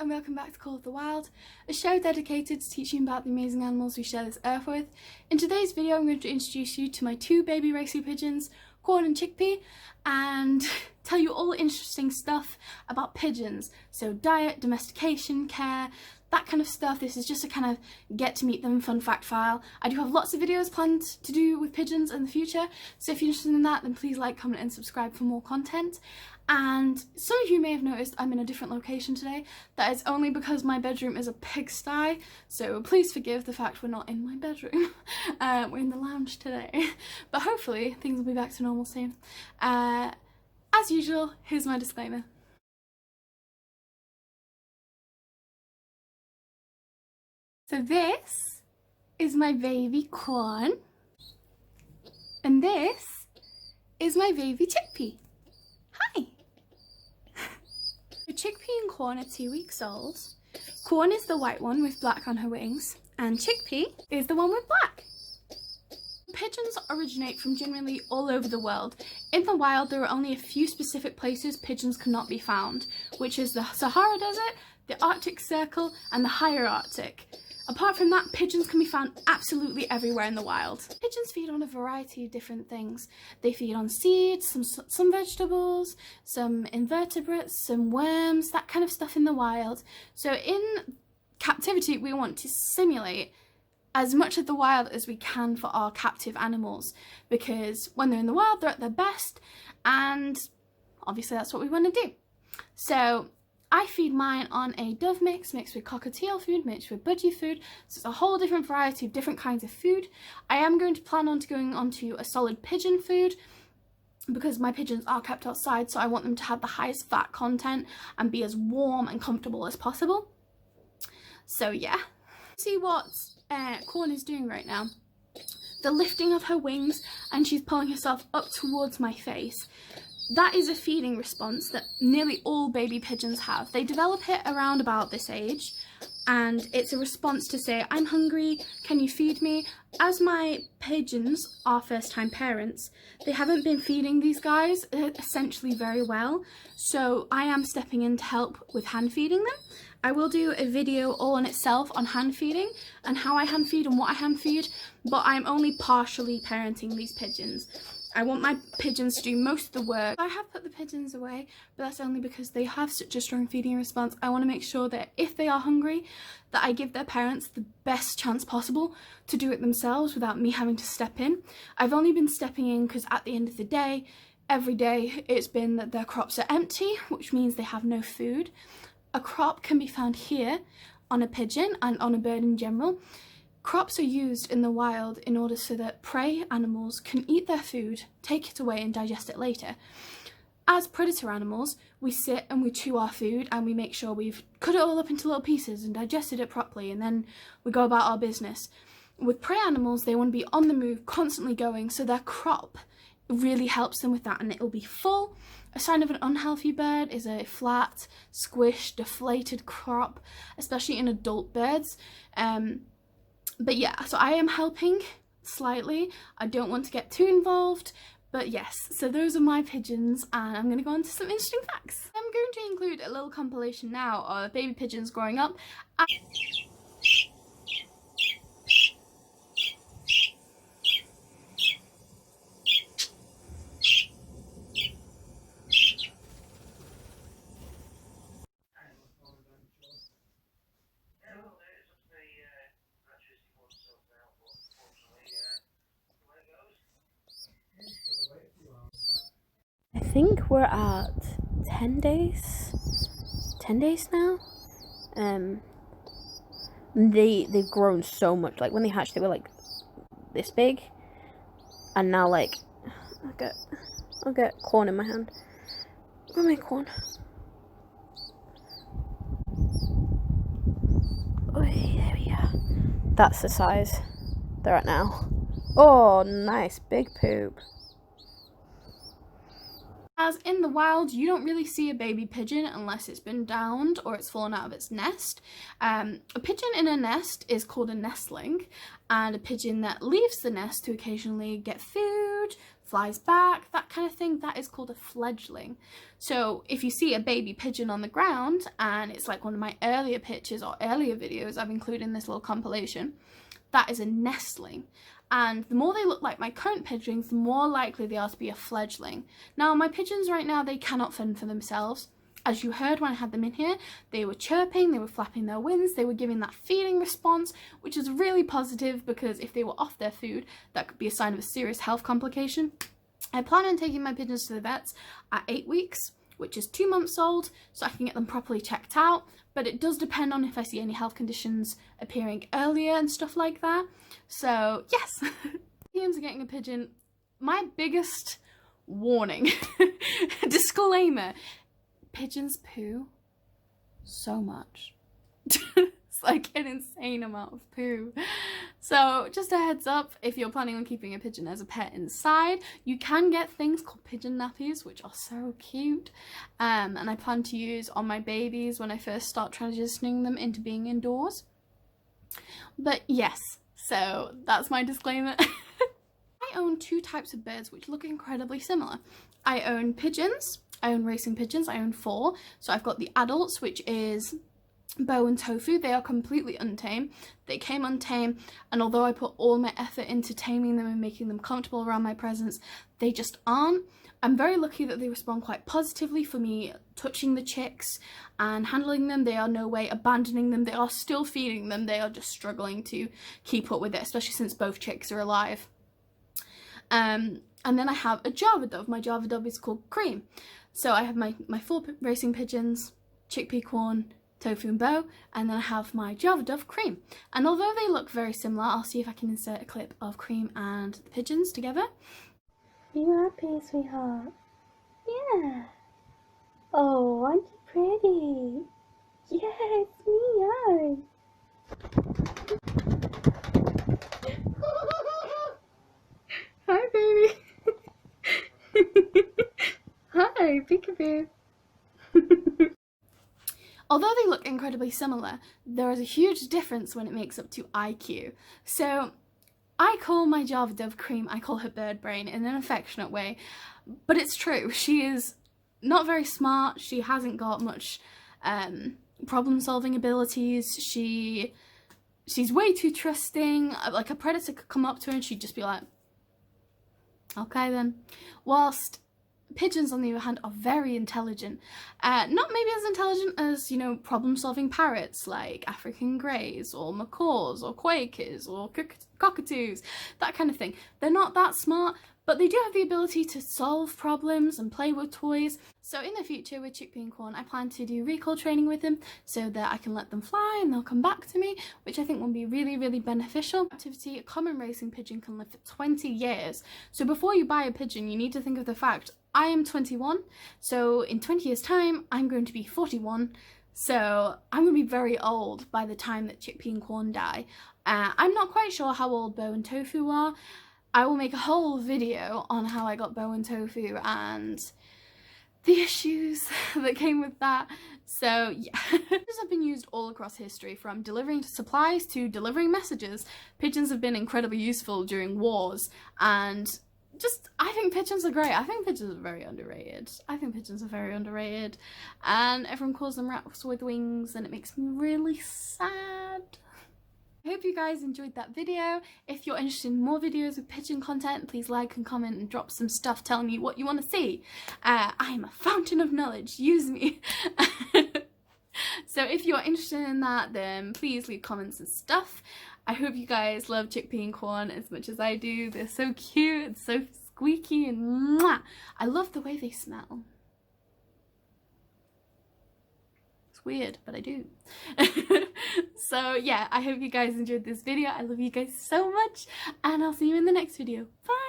and welcome back to Call of the Wild, a show dedicated to teaching about the amazing animals we share this earth with. In today's video I'm going to introduce you to my two baby racy pigeons, Corn and Chickpea, and tell you all interesting stuff about pigeons. So diet, domestication, care, that kind of stuff. This is just a kind of get to meet them fun fact file. I do have lots of videos planned to do with pigeons in the future, so if you're interested in that then please like, comment and subscribe for more content. And some of you may have noticed I'm in a different location today. That is only because my bedroom is a pigsty, so please forgive the fact we're not in my bedroom. We're in the lounge today, but hopefully things will be back to normal soon. As usual, here's my disclaimer. So this is my baby Corn, and this is my baby Chickpea. Hi! So Chickpea and Corn are 2 weeks old. Corn is the white one with black on her wings, and Chickpea is the one with black. Pigeons originate from generally all over the world. In the wild, there are only a few specific places pigeons cannot be found, which is the Sahara Desert, the Arctic Circle, and the higher Arctic. Apart from that, pigeons can be found absolutely everywhere in the wild. Pigeons feed on a variety of different things. They feed on seeds, some vegetables, some invertebrates, some worms, that kind of stuff in the wild. So in captivity, we want to simulate as much of the wild as we can for our captive animals, because when they're in the wild, they're at their best, and obviously that's what we want to do. So I feed mine on a dove mixed with cockatiel food, mixed with budgie food, so it's a whole different variety of different kinds of food. I am going to plan on going onto a solid pigeon food, because my pigeons are kept outside, so I want them to have the highest fat content and be as warm and comfortable as possible. So yeah. See what Corn is doing right now. The lifting of her wings, and she's pulling herself up towards my face. That is a feeding response that nearly all baby pigeons have. They develop it around about this age, and it's a response to say, I'm hungry, can you feed me? As my pigeons are first-time parents, they haven't been feeding these guys essentially very well, so I am stepping in to help with hand feeding them. I will do a video all on itself on hand feeding and how I hand feed and what I hand feed, but I'm only partially parenting these pigeons. I want my pigeons to do most of the work. I have put the pigeons away, but that's only because they have such a strong feeding response. I want to make sure that if they are hungry, that I give their parents the best chance possible to do it themselves without me having to step in. I've only been stepping in because at the end of the day, every day it's been that their crops are empty, which means they have no food. A crop can be found here on a pigeon and on a bird in general. Crops are used in the wild in order so that prey animals can eat their food, take it away and digest it later. As predator animals, we sit and we chew our food and we make sure we've cut it all up into little pieces and digested it properly, and then we go about our business. With prey animals, they want to be on the move, constantly going, so their crop really helps them with that, and it'll be full. A sign of an unhealthy bird is a flat, squished, deflated crop, especially in adult birds. But yeah, so I am helping slightly. I don't want to get too involved, but yes, so those are my pigeons, and I'm going to go on to some interesting facts. I'm going to include a little compilation now of baby pigeons growing up. I think we're at 10 days now. They've grown so much. Like when they hatched, they were like this big, and now like I'll get Corn in my hand. Where's my Corn? Oh, there we are. That's the size they're at now. Oh, nice big poop. As in the wild, you don't really see a baby pigeon unless it's been downed or it's fallen out of its nest. A pigeon in a nest is called a nestling, and a pigeon that leaves the nest to occasionally get food, flies back, that kind of thing, that is called a fledgling. So if you see a baby pigeon on the ground, and it's like one of my earlier pictures or earlier videos I've included in this little compilation, that is a nestling. And the more they look like my current pigeons, the more likely they are to be a fledgling. Now, my pigeons right now, they cannot fend for themselves. As you heard when I had them in here, they were chirping, they were flapping their wings, they were giving that feeding response, which is really positive because if they were off their food, that could be a sign of a serious health complication. I plan on taking my pigeons to the vets at 8 weeks, which is 2 months old, so I can get them properly checked out, but it does depend on if I see any health conditions appearing earlier and stuff like that. So yes, pigeons are getting a pigeon. My biggest warning, disclaimer, pigeons poo so much. It's like an insane amount of poo. So just a heads up, if you're planning on keeping a pigeon as a pet inside, you can get things called pigeon nappies, which are so cute, and I plan to use on my babies when I first start transitioning them into being indoors. But yes, so that's my disclaimer. I own 2 types of birds which look incredibly similar. I own pigeons, I own racing pigeons, I own 4. So I've got the adults, which is Bo and Tofu. They are completely untamed. They came untamed, and although I put all my effort into taming them and making them comfortable around my presence, they just aren't. I'm very lucky that they respond quite positively for me touching the chicks and handling them. They are no way abandoning them. They are still feeding them. They are just struggling to keep up with it, especially since both chicks are alive. And then I have a Java dove. My Java dove is called Cream. So I have my 4 racing pigeons, Chickpea, Corn, Tofu and Bo, and then I have my Java dove, Cream. And although they look very similar, I'll see if I can insert a clip of Cream and the pigeons together. Are you happy, sweetheart? Yeah. Oh, aren't you pretty? Yeah, it's me, Hi, baby. Hi, peekaboo. Although they look incredibly similar, there is a huge difference when it makes up to IQ. So I call my Java dove Cream, I call her Bird Brain in an affectionate way, but it's true. She is not very smart. She hasn't got much problem solving abilities. She's way too trusting. Like a predator could come up to her and she'd just be like, okay then. Whilst pigeons, on the other hand, are very intelligent. Not maybe as intelligent as, you know, problem-solving parrots like African greys or macaws or quakers or cockatoos, that kind of thing. They're not that smart, but they do have the ability to solve problems and play with toys. So in the future with Chickpea and Corn, I plan to do recall training with them so that I can let them fly and they'll come back to me, which I think will be really, really beneficial. Activity, a common racing pigeon can live for 20 years. So before you buy a pigeon, you need to think of the fact I am 21, so in 20 years time, I'm going to be 41, so I'm going to be very old by the time that Chickpea and Corn die. I'm not quite sure how old Bo and Tofu are. I will make a whole video on how I got Bo and Tofu and the issues that came with that. So yeah, pigeons have been used all across history, from delivering supplies to delivering messages. Pigeons have been incredibly useful during wars, and I think pigeons are great. I think pigeons are very underrated. And everyone calls them rats with wings and it makes me really sad. I hope you guys enjoyed that video. If you're interested in more videos with pigeon content, please like and comment and drop some stuff telling me what you want to see. I am a fountain of knowledge. Use me. So if you're interested in that, then please leave comments and stuff. I hope you guys love Chickpea and Corn as much as I do. They're so cute and so squeaky and mwah. I love the way they smell. It's weird, but I do. So yeah, I hope you guys enjoyed this video. I love you guys so much, and I'll see you in the next video. Bye!